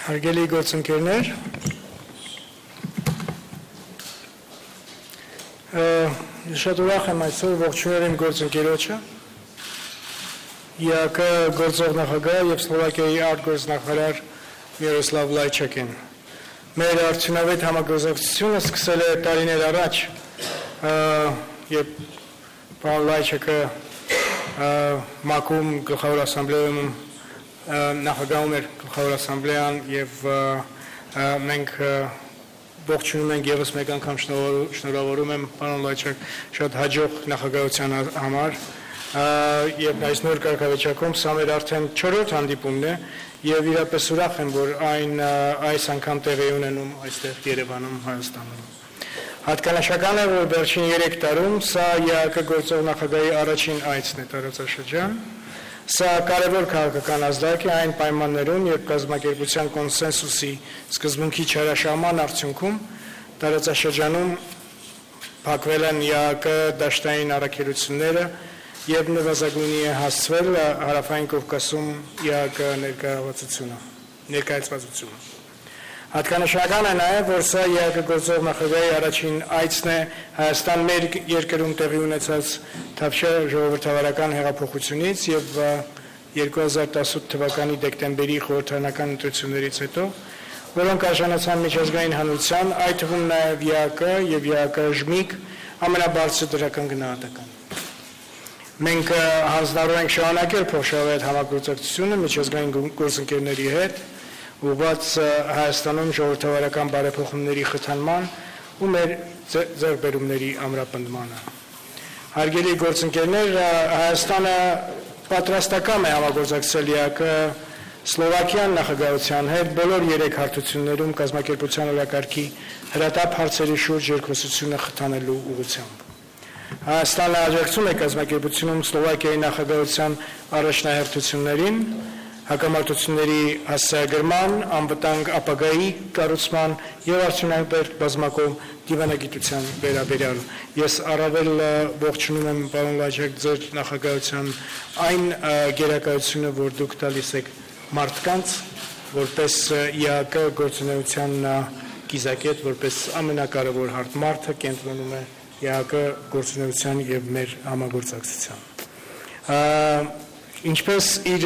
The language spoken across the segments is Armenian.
Հարգելի գործընկերներ, շատ ուրախ եմ այսօր ողջունել իմ գործընկերոջը, ԵԱԿ գործող նախագահ եւ Սլովակիայի արտգործնախարար Միրոսլավ Լայչակին։ Մեր արդյունավետ համագործակցությունը սկսել է տարիներ առաջ, երբ պարոն Լայչակը ՄԱԿ-ում գլխավոր ասամբլեայում նախագահում էր գլխավոր ասամբլեան եւ մենք ողջունում ենք եւս մեկ անգամ շնորհավորում եմ պարոն Լայչակ շատ հաջող նախագահության համար եւ այս նոր կարգավիճակում սա մեր արդեն 4-րդ հանդիպումն է եւ իրապես ուրախ եմ որ այս անգամ տեղի ունենում այստեղ Երևանում Հայաստանում Հատկանշական է որ վերջին 3 տարում սա ԵԱԿ գործող նախագահի առաջին այցն է տարածաշրջան Սա կարևոր քաղաքական ազդակ է այն պայմաններում, երբ կազմակերպության կոնսենսուսի սկզբունքի չարաշահման արդյունքում տարածաշրջանում փակվել են ԵԱԿ դաշտային առաքելությունները եւ նվազագույնի է հասցվել հարավային Կովկասում ԵԱԿ ներկայացվածությունը։ Հատկանշական է նաև, որ սա ԵԱԿ գործող նախագահի առաջին այցն է Հայաստան մեր երկրում տեղի ունեցած Թավշյա ժողովրդավարական հեղափոխությունից եւ 2018 թվականի դեկտեմբերի խորհրդարանական ընտրություններից հետո, որոնք արժանացան միջազգային հանրության, այդ թվում նաև ԵԱԿ եւ ԵԱԿ ժմիկ ամենաբարձր դրական գնահատական։ Մենք հանձնարարում ենք շարունակել փոխշահավետ համագործակցությունը միջազգային գործընկերների հետ ուղղված Հայաստանում ժողովրդավարական բարեփոխումների խթանման ու մեր ձեռքբերումների ամրապնդմանը։ Հարգելի գործընկերներ, Հայաստանը պատրաստական է համագործակցել ԵԱԿ Սլովակիան նախագահության հետ բոլոր 3 հարթություններում կազմակերպության օրակարգի հրատապ հարցերի շուրջ երկխոսությունը խթանելու ուղղությամբ։ Հայաստանը աջակցում է կազմակերպությունում Սլովակիայի նախագահության առաջնահերթություններին հակամարտությունների հասցեագրման, անվտանգ ապագայի կառուցման եւ արդյունավետ բազմակողմ դիվանագիտության վերաբերյալ։ Ես առավել ողջունում եմ պարոն Լայչակ ձեր նախագահության այն գերակայությունը, որ դուք տալիս եք մարդկանց, որպես ԵԱԿ գործունեության կիզակետ, որպես ամենակարևոր հարթ մարդը կենտրոնում է ԵԱԿ գործունեության եւ մեր համագործակցության։ Ինչպես իր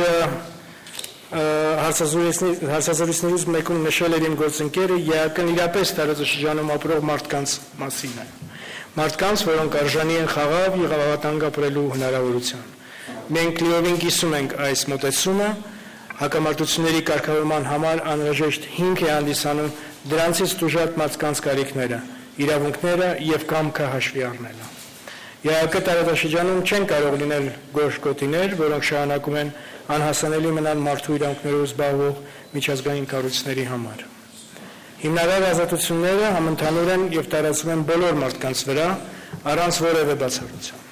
հարցազրույցներից մեկում նշել էր իմ գործընկերը, ԵԱԿ-ն իրապես տարածաշրջանում ապրող մարդկանց մասին է։ Մարդկանց, որոնք արժանի են խաղաղ եւ անվտանգ ապրելու հնարավորության։ Մենք լիովին կիսում ենք այս մոտեցումը, հակամարտությունների կարգավորման համար անհրաժեշտ հիմք է հանդիսանում դրանցից տուժած մարդկանց կարիքները, իրավունքները եւ կամքը հաշվի առնելը։ ԵԱԿ տարածաշրջանում չեն կարող լինել գորշ գոտիներ, որոնք շարունակում են անհասանելի մնալ մարդու իրավունքներով զբաղվող միջազգային կառույցների համար։ Հիմնարար ազատությունները համընդհանուր են եւ տարածվում են բոլոր մարդկանց վրա առանց որևէ բացառության։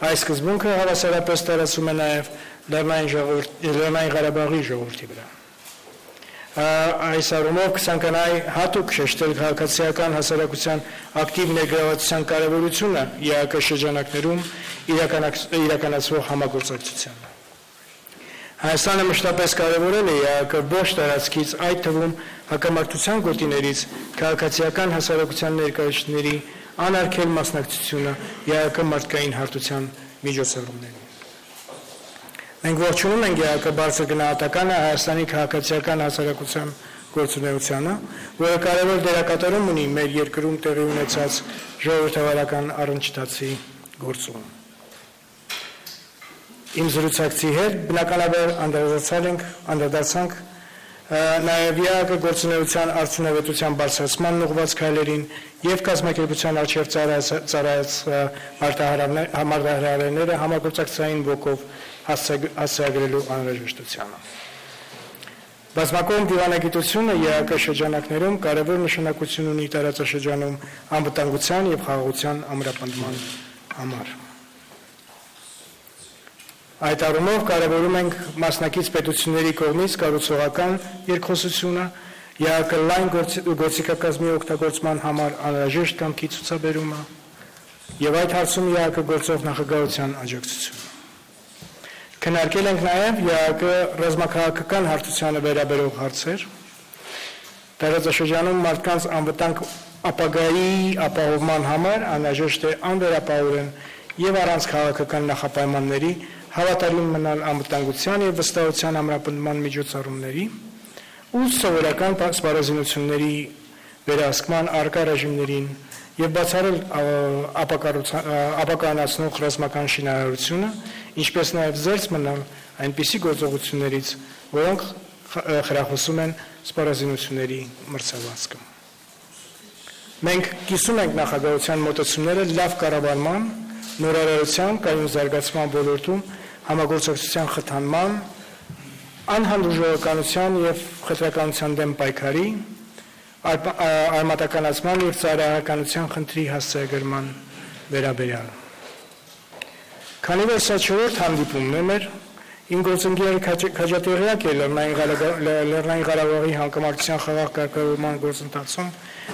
Այս սկզբունքը հավասարապես տարածվում է նաեւ Լեռնային Ղարաբաղի ժողովրդի վրա։ Այս առումով կցանկանայի հատուկ շեշտել քաղաքացիական հասարակության ակտիվ ներգրավվածության կարևորությունը ԵԱԿ շրջանակներում իրականացվող համագործակցությանը։ Հայաստանը մշտապես կարևորել է ԵԱԿ ողջ տարածքից, այդ թվում հակամարտության գոտիներից քաղաքացիական հասարակության ներկայացուցիչների անարգել մասնակցությունը ԵԱԿ մարդկային հարթության միջոցառումներին։ Մենք ողջունում ենք ԵԱԿ բարձր գնահատականը Հայաստանի քաղաքացիական հասարակության գործունեությանը, որը կարևոր դերակատարում ունի մեր երկրում տեղի ունեցած ժողովրդավարական առնչատացի գործում։ Իմ զրուցակցի հետ բնականաբար անդրադարձանք նաև ԵԱԿ գործունեության արդյունավետության բարձրացման ուղղված քայլերին եւ կազմակերպության արչեւ ծառայած մարտահրավերները համագործակցային ոգով հասցեագրելու անհրաժեշտությանը։ Բազմակողմ դիվանագիտությունը ԵԱԿ շրջանակներում կարևոր նշանակություն ունի տարածաշրջանում անվտանգության եւ խաղաղության ամրապնդման համար։ Այդ առումով կարևորում ենք մասնակից պետությունների կողմից կառուցողական երկխոսությունը, ԵԱԿ լայն գործիքակազմի օգտագործման համար անհրաժեշտ կամքի ցուցաբերումը եւ այդ հարցում ԵԱԿ գործող նախագահության աջակցությունը։ Քննարկել ենք նաև ԵԱԿ ռազմաքաղաքական հարթությանը վերաբերող հարցեր, տարածաշրջանում մարդկանց անվտանգ ապագայի ապահովման համար անհրաժեշտ է անվերապահորեն եւ առանց քաղաքական նախապայմանների հավատարիմ մնալ անվտանգության եւ վստահության ամրապնդման միջոցառումների ու սովորական սպառազինությունների վերահսկման արկա ռեժիմներին եւ բացառել ապականացնող ռազմական շինարարությունը, ինչպես նաեւ զերծ մնալ այնպիսի գործողություններից, որոնք խրախուսում են սպառազինությունների մրցավազքը։ Մենք կիսում ենք նախագահության մոտեցումները լավ կառավարման, նորարարության, կայուն զարգացման ոլորտում համագործակցության խթանման, անհանդուրժողականության եւ խտրականության դեմ պայքարի, արմատականացման եւ ծառայականության խնդրի հասցեագրման վերաբերյալ։ Քանի որ սա 4-րդ հանդիպումն է մեր, իմ գործընկերը քաջատեղյակ է Լեռնային Ղարաբաղի հակամարտության խաղաղ կարգավորման գործընթացում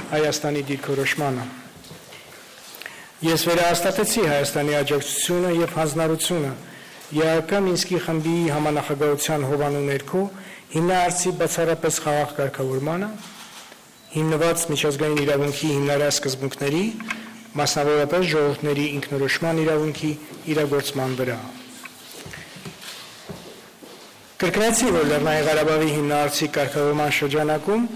Հայաստանի դիրքորոշմանը։ Ես վերահաստատեցի Հայաստանի աջակցությունը եւ հանձնառությունը ԵԱԿ Մինսկի խմբի համանախագահության հովանու ներքո հիմնարարցի բացառապես խաղաղ կարգավորմանը, հիմնված միջազգային իրավունքի հիմնարար սկզբունքների, մասնավորապես ժողովուրդների ինքնորոշման իրավունքի իրագործման վրա։ Կրկնեցի, որ Լեռնային Ղարաբաղի հիմնարարցի կարգավորման շրջանակում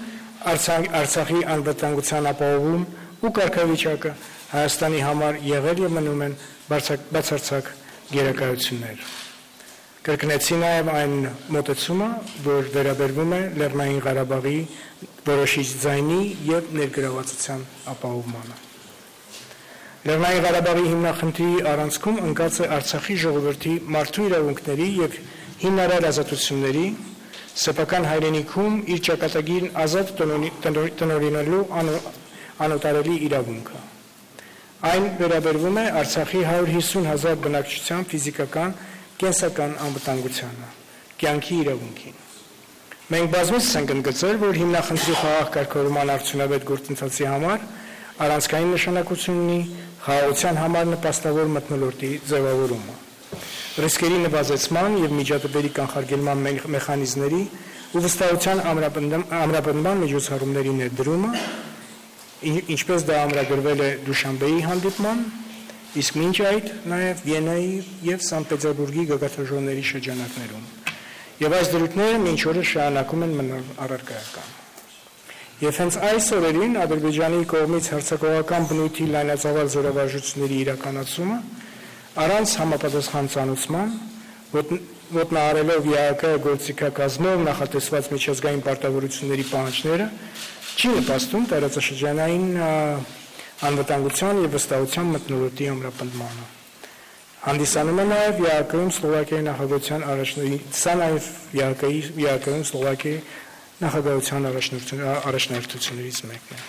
Արցախի անվտանգության ապահովում ու կարգավիճակը Հայաստանի համար եղել եւ մնում են բացարձակ գերակայություններ։ Կրկնեցի նաև այն մոտեցումը, որ վերաբերվում է Լեռնային Ղարաբաղի որոշիչ ձայնի եւ ներգրավվածության ապահովմանը։ Լեռնային Ղարաբաղի հիմնախնդրի առանցքում ընկած է Արցախի ժողովրդի մարդու իրավունքների եւ հիմնարար ազատությունների, սեփական հայրենիքում իր ճակատագիրն ազատ տնօրինելու անօտարելի իրավունքը։ Այն վերաբերվում է Արցախի 150,000 բնակչության ֆիզիկական, կենսական անվտանգությանը, կյանքի իրավունքին։ Մենք բազմիցս ենք ընդգծել, որ հիմնախնդրի խաղաղ կարգավորման արդյունավետ գործընթացի համար առանցքային նշանակություն ունի խաղաղության համար նպաստավոր մթնոլորտի ձևավորումը, ռիսկերի նվազեցման եւ միջադեպերի կանխարգելման մեխանիզմների ու վստահության ամրապնդման միջոցառումների ներդրումը, ինչպես դա ամրագրվել է Դուշանբեի հանդիպման, իսկ մինչ այդ նաև Վիեննայի եւ Սանտ Պետերբուրգի գագաթնաժողովների շրջանակներում։ Եվ այս դրույթները մինչ օրս շարունակում են մնալ առարկայական։ Եվ հենց այս օրերին Ադրբեջանի կողմից հարձակողական բնույթի լայնածավալ զորավարժությունների իրականացումը առանց համապատասխան ծանուցման, ոտնահարելով ԵԱԿ գործիքակազմով նախատեսված միջազգային պարտավորությունների պահանջները, չի նպաստում տարածաշրջանային անվտանգության եւ վստահության մթնոլորտի ամրապնդմանը։ Հանդիսանում է նաև ԵԱԿ-ում Սլովակիայի նախագահության առաջնորդություններից մեկն է։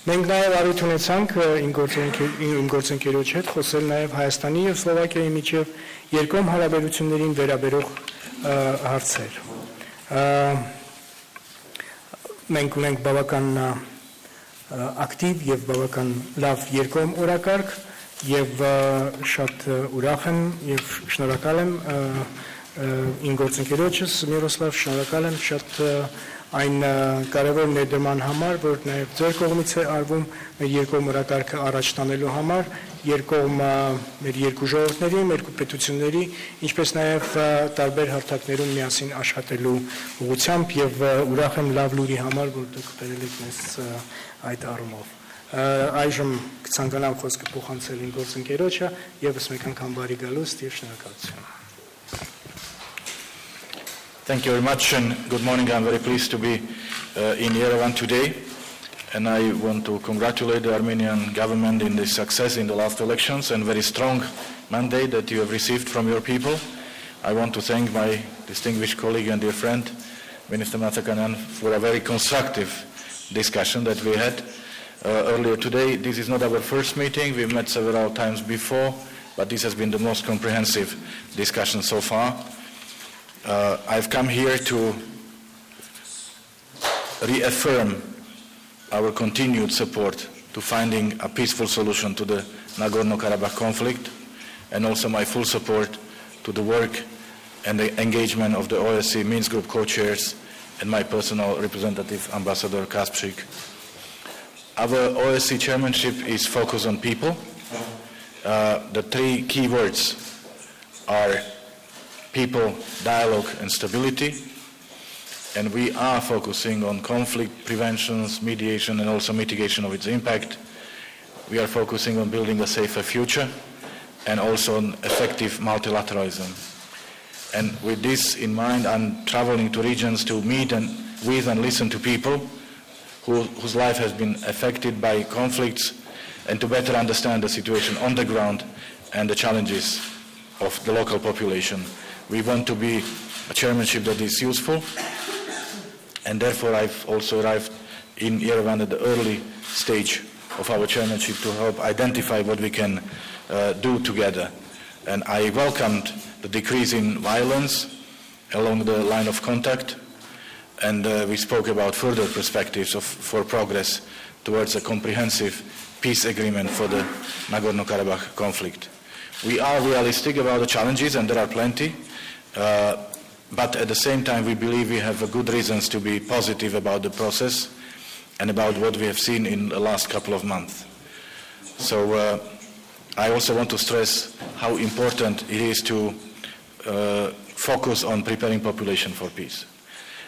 Մենք նաև առիթ ունեցանք իմ գործընկերոջ հետ խոսել նաև Հայաստանի եւ Սլովակիայի միջև երկկողմ հարաբերություններին վերաբերող հարցեր։ Մենք ունենք բավական ակտիվ եւ բավական լավ երկկողմ օրակարգ եւ շատ ուրախ եմ եւ շնորհակալ եմ իմ գործընկերոջս Միրոսլավ, շնորհակալ եմ շատ այն կարևոր ներդրման համար, որ նաև ձեր կողմից է արվում մեր երկկողմ օրակարգը առաջ տանելու համար, մեր երկու ժողովուրդների, մեր երկու պետությունների, ինչպես նաև տարբեր հարթակներում միասին աշխատելու ուղղությամբ եւ ուրախ եմ լավ լուրի համար, որ դուք բերել եք մեզ այդ առումով։ Այժմ կցանկանամ խոսքը փոխանցել իմ գործընկերոջը եւս մեկ անգամ բարի գալուստ եւ շնորհակալություն։ Thank you very much and good morning. I'm very pleased to be in Yerevan today, and I want to congratulate the Armenian government in the success in the last elections and very strong mandate that you have received from your people. I want to thank my distinguished colleague and dear friend, Minister Mnatsakanyan, for a very constructive discussion that we had earlier today. This is not our first meeting. We've met several times before, but this has been the most comprehensive discussion so far. I've come here to reaffirm our continued support to finding a peaceful solution to the Nagorno-Karabakh conflict, and also my full support to the work and the engagement of the OSCE Minsk Group co-chairs and my personal representative, Ambassador Kasprzak. Our OSCE chairmanship is focused on people. The three key words are people, dialogue, and stability. And we are focusing on conflict prevention, mediation, and also mitigation of its impact. We are focusing on building a safer future and also on effective multilateralism. And with this in mind, I'm traveling to regions to meet with and listen to people whose life has been affected by conflicts and to better understand the situation on the ground and the challenges of the local population. We want to be a chairmanship that is useful, and therefore I've also arrived in Yerevan at the early stage of our chairmanship to help identify what we can do together. And I welcomed the decrease in violence along the line of contact, and we spoke about further perspectives for progress towards a comprehensive peace agreement for the Nagorno-Karabakh conflict. We are realistic about the challenges, and there are plenty, but at the same time we believe we have good reasons to be positive about the process and about what we have seen in the last couple of months. So I also want to stress how important it is to focus on preparing population for peace,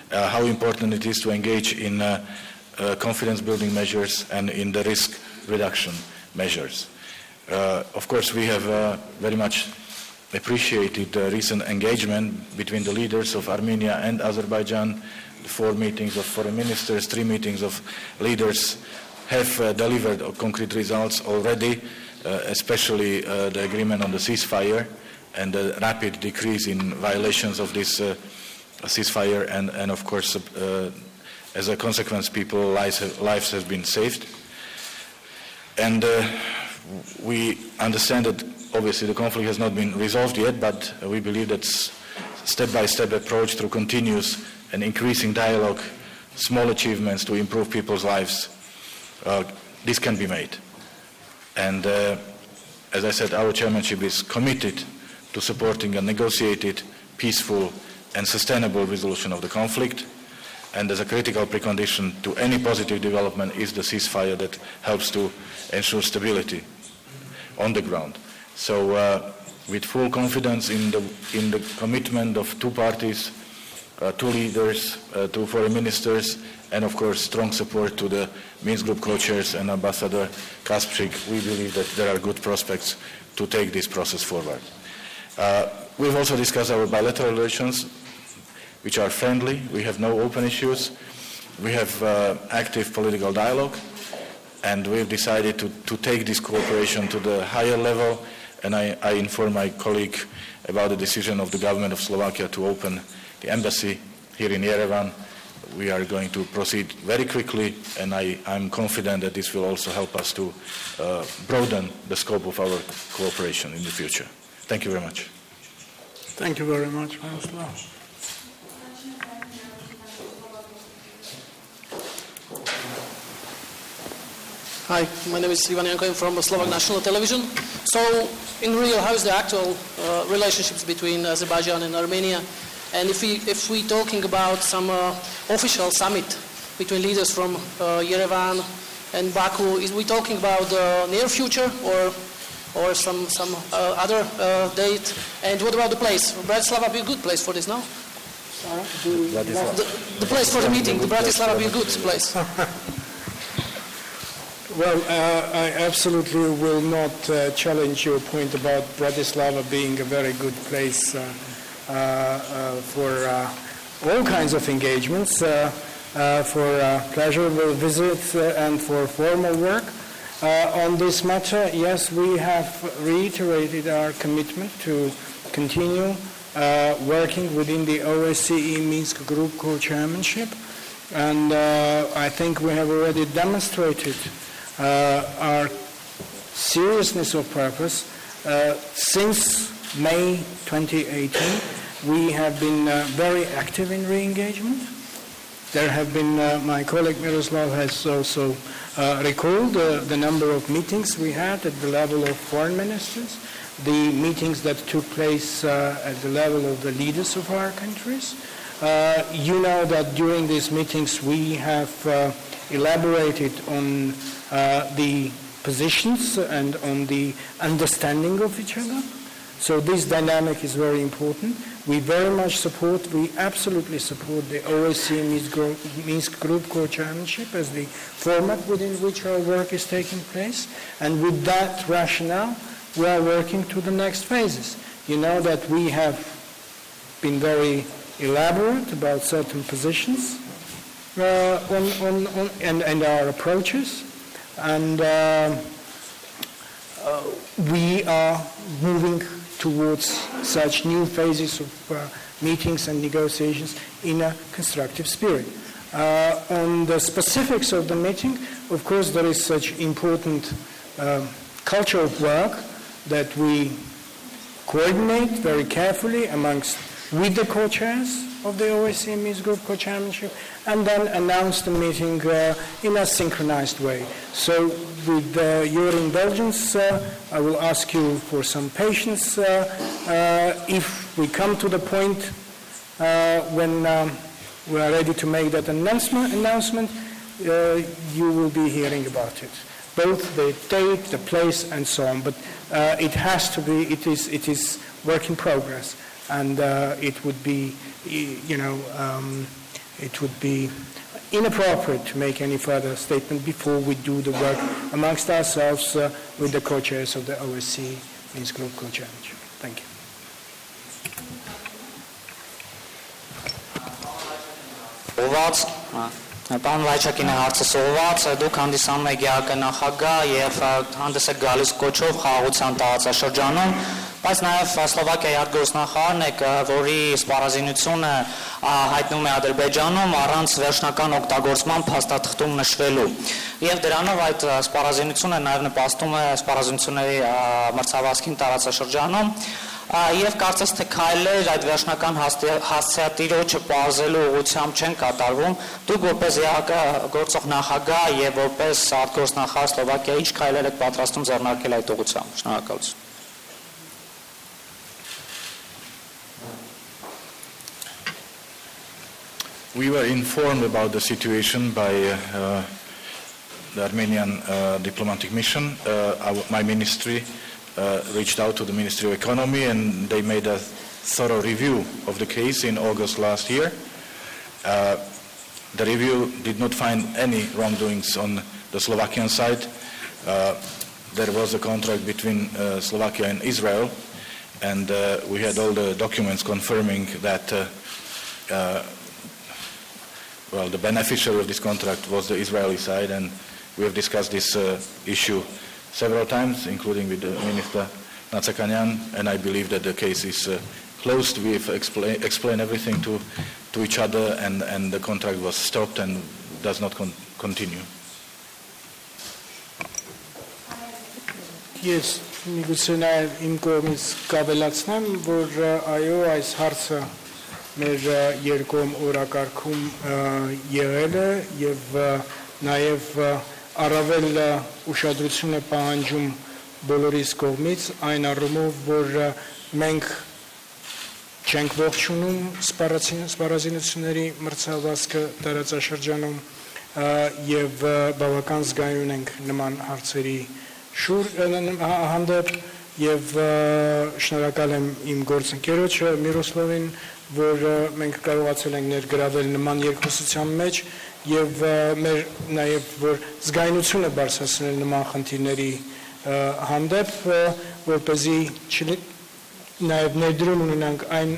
how important it is to engage in confidence-building measures and in the risk reduction measures. Of course, we have very much appreciated the recent engagement between the leaders of Armenia and Azerbaijan. The 4 meetings of foreign ministers, 3 meetings of leaders have delivered concrete results already, especially the agreement on the ceasefire and the rapid decrease in violations of this ceasefire, and of course, as a consequence, people's lives have been saved. And we understand that obviously the conflict has not been resolved yet, but we believe that step-by-step approach through continuous and increasing dialogue, small achievements to improve people's lives, this can be made. And as I said, our chairmanship is committed to supporting a negotiated, peaceful, and sustainable resolution of the conflict. And as a critical precondition to any positive development is the ceasefire that helps to ensure stability on the ground. So with full confidence in the commitment of 2 parties, 2 leaders, 2 foreign ministers, and of course strong support to the Minsk Group co-chairs and Ambassador Kasprzak, we believe that there are good prospects to take this process forward. We've also discussed our bilateral relations, which are friendly. We have no open issues. We have active political dialogue, and we've decided to take this cooperation to the higher level, and I inform my colleague about the decision of the government of Slovakia to open the embassy here in Yerevan. We are going to proceed very quickly, and I'm confident that this will also help us to broaden the scope of our cooperation in the future. Thank you very much. Thank you very much, Miroslav. Hi, my name is Ivan Janko. I'm from Slovak National Television. So, in real, how is the actual relationships between Azerbaijan and Armenia? And if we're talking about some official summit between leaders from Yerevan and Baku, is we talking about the near future or some other date? And what about the place? Bratislava be a good place for this, no? The place for the meeting, the Bratislava be a good place. Well, I absolutely will not challenge your point about Bratislava being a very good place for all kinds of engagements, for pleasurable visits and for formal work. On this matter, yes, we have reiterated our commitment to continue working within the OSCE Minsk Group co-chairmanship, and I think we have already demonstrated our seriousness of purpose. Since May 2018, we have been very active in re-engagement. There have been, my colleague Miroslav has also recalled the number of meetings we had at the level of foreign ministers. the meetings that took place at the level of the leaders of our countries. You know that during these meetings we have elaborated on the positions and on the understanding of each other. So this dynamic is very important. We very much support, we absolutely support the OSCE Minsk Group Co-Chairmanship as the format within which our work is taking place. And with that rationale, we are working to the next phases. You know that we have been very elaborate about certain positions and our approaches. And we are moving towards such new phases of meetings and negotiations in a constructive spirit. On the specifics of the meeting, of course, there is such important culture of work that we coordinate very carefully with the co-chairs of the OSCE Minsk Group Co-Chairmanship, and then announce the meeting in a synchronized way. So with your indulgence, I will ask you for some patience. If we come to the point when we are ready to make that announcement, you will be hearing about it. Both the date, the place, and so on. But it has to be, it is work in progress. And it would be, it would be inappropriate to make any further statement before we do the work amongst ourselves with the co-chairs of the OSCE Minsk Group Co-Chairmanship. Thank you. Պարոն Լայչակին է հարցը սովված, դուք հանդիսանում եք ԵԱԿ նախագահ եւ հանդես եք գալիս կոչով խաղաղության տարածաշրջանում, բայց նաեւ Սլովակիայի արտգործնախարարն եք, որի սպառազինությունը հայտնվում է Ադրբեջանում առանց վերջնական օգտագործման փաստաթղթում նշվելու։ Եվ դրանով այդ սպառազինությունը նաեւ նպաստում է սպառազինությունների մրցավազքին տարածաշրջանում։ Եվ կարծես թե քայլեր այդ վերջնական հասցեատիրոջը պարզելու ուղղությամբ չեն կատարվում, դուք որպես ԵԱԿ գործող նախագահ եւ որպես արտգործնախարար Սլովակիայի ինչ քայլեր եք պատրաստում ձեռնարկել այդ ուղղությամբ։ Շնորհակալություն։ We were informed about the situation by the Armenian diplomatic mission. My ministry reached out to the Ministry of Economy, and they made a thorough review of the case in August last year. The review did not find any wrongdoings on the Slovakian side. There was a contract between Slovakia and Israel, and we had all the documents confirming that the beneficiary of this contract was the Israeli side, and we have discussed this issue several times, including with the Minister Mnatsakanyan, and I believe that the case is closed. We have explained everything to each other, and the contract was stopped and does not continue. Yes, միգուցե նաև իմ կողմից կավելացնեմ, որ այո, այս հարցը մեր երկում օրակարգում եղել է եւ նաև առավել ուշադրություն է պահանջում բոլորիս կողմից այն առումով, որ մենք չենք ողջունում սպառազինությունների մրցավազքը տարածաշրջանում եւ բավական զգայուն ենք նման հարցերի հանդեպ եւ շնորհակալ եմ իմ գործընկերոջը Միրոսլավին, որ մենք կարողացել ենք ներգրավել նման երկխոսության մեջ եւ մեր նաեւ որ զգայունությունը բարձրացնել նման խնդիրների հանդեպ, որպեսզի նաեւ ներդրում ունենանք այն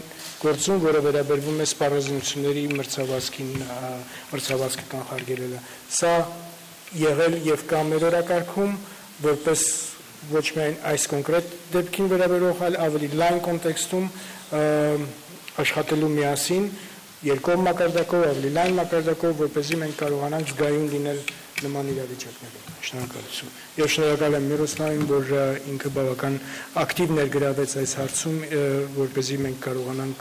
գործում, որը վերաբերվում է սպառազինությունների մրցավազքը կանխարգելելը։ Սա եղել եւ կա մեր օրակարգում, որպես ոչ միայն այս կոնկրետ դեպքին վերաբերող, այլ ավելի լայն կոնտեքստում աշխատելու միասին երկկողմ մակարդակով, ավելի լայն մակարդակով, որպեսզի մենք կարողանանք զգայուն լինել նման իրավիճակներում։ Շնորհակալություն։ Եվ շնորհակալ եմ Միրոսլավին, որ ինքը բավական ակտիվ ներգրավեց այս հարցում, որպեսզի մենք կարողանանք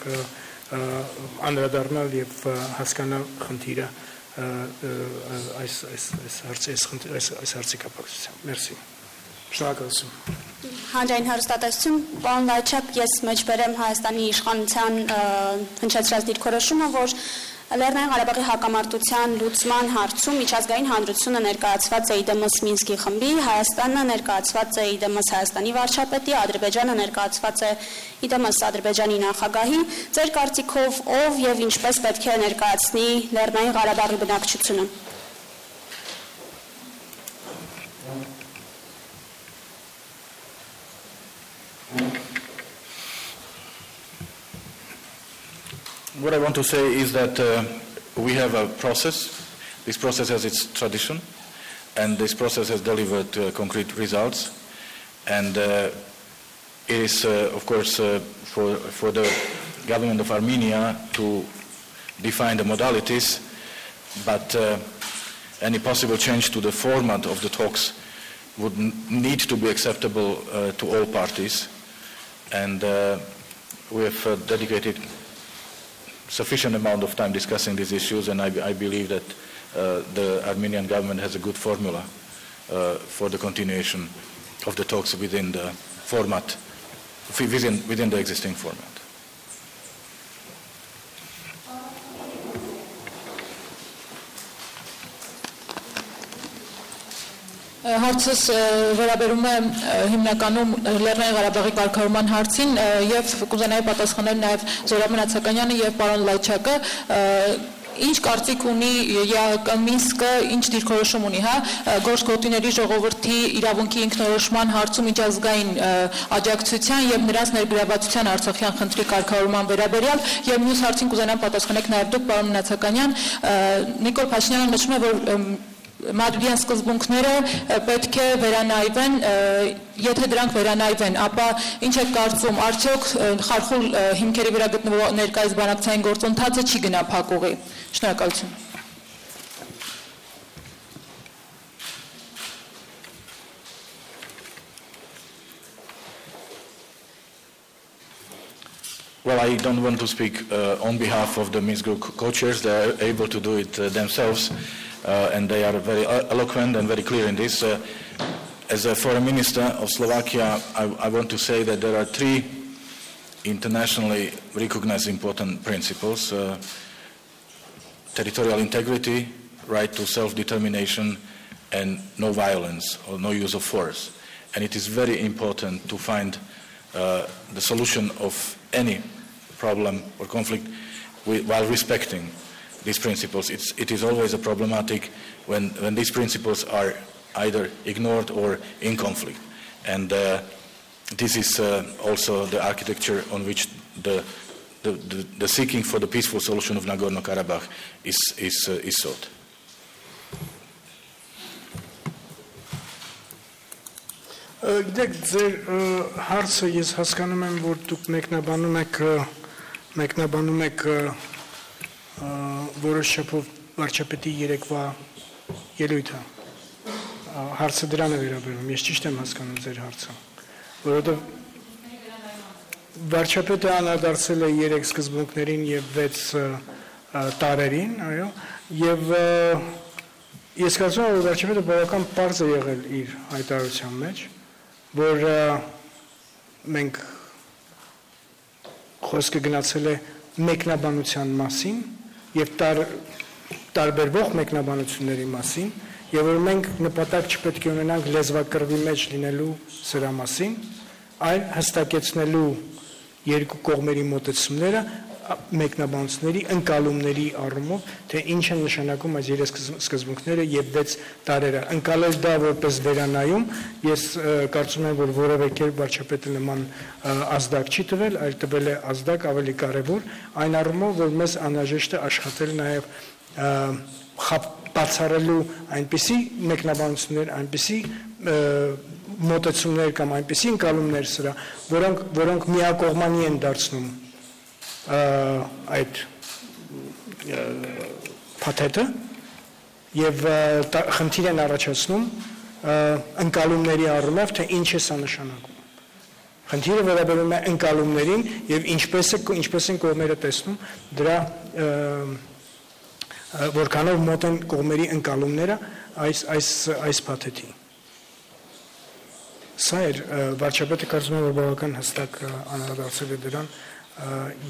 անդրադառնալ եւ հասկանալ խնդիրը այս հարցի կապակցությամբ։ Մերսի։ Շնորհակալություն։ Հանրային հեռուստատեսություն, պարոն Լայչակ, ես մեջբերեմ Հայաստանի իշխանության հնչեցրած դիրքորոշումը, որ Լեռնային Ղարաբաղի հակամարտության լուծման հարցում միջազգային հանրությունը ներկայացված է իդեմս Մինսկի խմբի, Հայաստանը ներկայացված է իդեմս Հայաստանի վարչապետի, Ադրբեջանը ներկայացված է իդեմս Ադրբեջանի նախագահի, ձեր կարծիքով ով եւ ինչպես պետք է ներկայացնի Լեռնային Ղարաբաղի բնակչությունը։ What I want to say is that we have a process. This process has its tradition, and this process has delivered concrete results. And it is, of course, for the government of Armenia to define the modalities, but any possible change to the format of the talks would need to be acceptable to all parties. And we have dedicated sufficient amount of time discussing these issues, and I believe that the Armenian government has a good formula for the continuation of the talks within the format, within the existing format. Հարցս վերաբերում է հիմնականում Լեռնային Ղարաբաղի կարգավորման հարցին եւ կուզենայի պատասխանել նաեւ Զոհրաբ Մնացականյանը եւ պարոն Լայչակը ինչ կարծիք ունի Մինսկը, ինչ դիրքորոշում ունի, հա, գործգործների ժողովրդի իրավունքի ինքնորոշման հարցում միջազգային աջակցության եւ նրանց ներգրավվածության Արցախյան խնդրի կարգավորման վերաբերյալ եւ մյուս հարցին կուզենամ պատասխանեք նաեւ դուք պարոն Մնացականյան Նիկոլ Փաշինյանը նշում է որ Մադրիդյան սկզբունքները պետք է վերանայվեն, եթե դրանք վերանայվեն, ապա ինչ է կարծում, արդյոք խարխուլ հիմքերի վրա գտնվող ներկայիս բանակցային գործընթացը չի գնա փակուղի։ Շնորհակալություն։ Well, I don't want to speak on behalf of the Minsk Group co-chairs. They are able to do it themselves. And they are very eloquent and very clear in this. As a foreign minister of Slovakia, I want to say that there are three internationally recognized important principles: territorial integrity, right to self-determination, and no violence or no use of force. And it is very important to find the solution of any problem or conflict while respecting these principles. It is always a problematic when these principles are either ignored or in conflict. And this is also the architecture on which the seeking for the peaceful solution of Nagorno-Karabakh is sought. Գիտեք, ձեր հարցը ես հասկանում եմ, որ դուք մեկնաբանում եք որոշ շփով վարչապետի երեկվա ելույթը հարցը դրան է վերաբերում ես ճիշտ եմ հասկանում ձեր հարցը որովհետև վարչապետը անդրադարձել է 3 սկզբունքներին եւ 6 տարերին այո եւ ես կարծում եմ որ վարչապետը բավական պարզ է եղել իր հայտարարության մեջ որ մենք խոսքը գնացել է մեկնաբանության մասին եւ տարբերվող մեկնաբանությունների մասին եւ որ մենք նպատակ չպետք է ունենանք լեզվակռվի մեջ լինելու սրա մասին այլ հստակեցնելու երկու կողմերի մոտեցումները մեկնաբանությունների ընկալումների առումով թե ինչ են նշանակում այս 3 սկզբունքները եւ 6 տարերը ընկալել դա որպես վերանայում ես կարծում եմ որ որևէ կերպ վարչապետը նման ազդակ չի տվել այլ տվել է ազդակ ավելի կարեւոր այն առումով որ մեզ անհրաժեշտ է աշխատել նաեւ բացառելու այնպիսի մեկնաբանություններ այնպիսի մոտեցումներ կամ այնպիսի ընկալումներ սրա որոնք միակողմանի են դարձնում այդ փաթեթը եւ խնդիր են առաջացնում ընկալումների առումով թե ինչ է սա նշանակում խնդիրը վերաբերում է ընկալումներին եւ ինչպես են կողմերը տեսնում դրա որքանով մոտ են կողմերի ընկալումները այս փաթեթին Սա էր վարչապետը կարծում եմ որ բավական հստակ անդրադարձել է դրան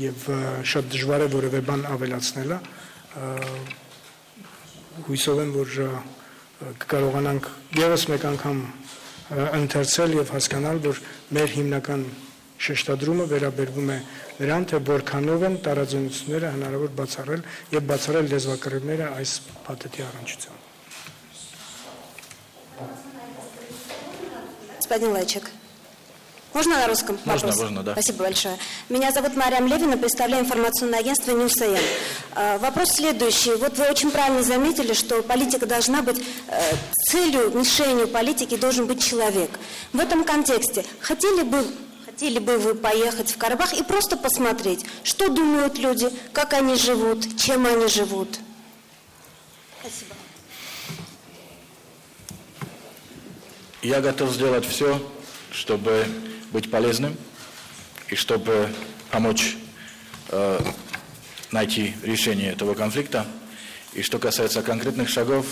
եւ շատ դժվար է որևէ բան ավելացնելը հույսով եմ որ կկարողանանք եւս մեկ անգամ ընթերցել եւ հասկանալ որ մեր հիմնական շեշտադրումը վերաբերվում է նրան թե որքանով են տարաձայնությունները հնարավոր բացառել եւ բացառել լեզվակռիվները այս փաթեթի առնչությամբ Господин Лайчак. Можно на русском? Можно, да. Спасибо большое. Меня зовут Марьям Левина, представляю информационное агентство «Ньюс.АМ». Вопрос следующий. Вот вы очень правильно заметили, что политика должна быть, целью, мишенью политики должен быть человек. В этом контексте хотели бы вы поехать в Карабах и просто посмотреть, что думают люди, как они живут, чем они живут? Спасибо. Я готов сделать все, чтобы быть полезным и чтобы помочь найти решение этого конфликта. И что касается конкретных шагов,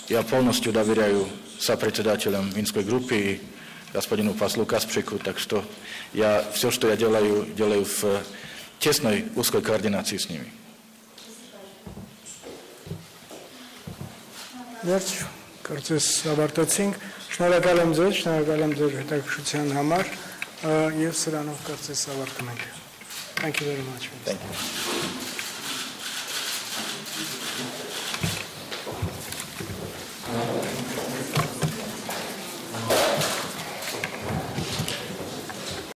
я полностью доверяю сопредседателям Минской группы и господину послу Касприку, так что все, что я делаю в тесной, узкой координации с ними. Կարծես ավարտեցինք շնորհակալ եմ ձեզ հետաքրքրության համար եւ սրանով կարծես ավարտում ենք Thank you very much. Thank you.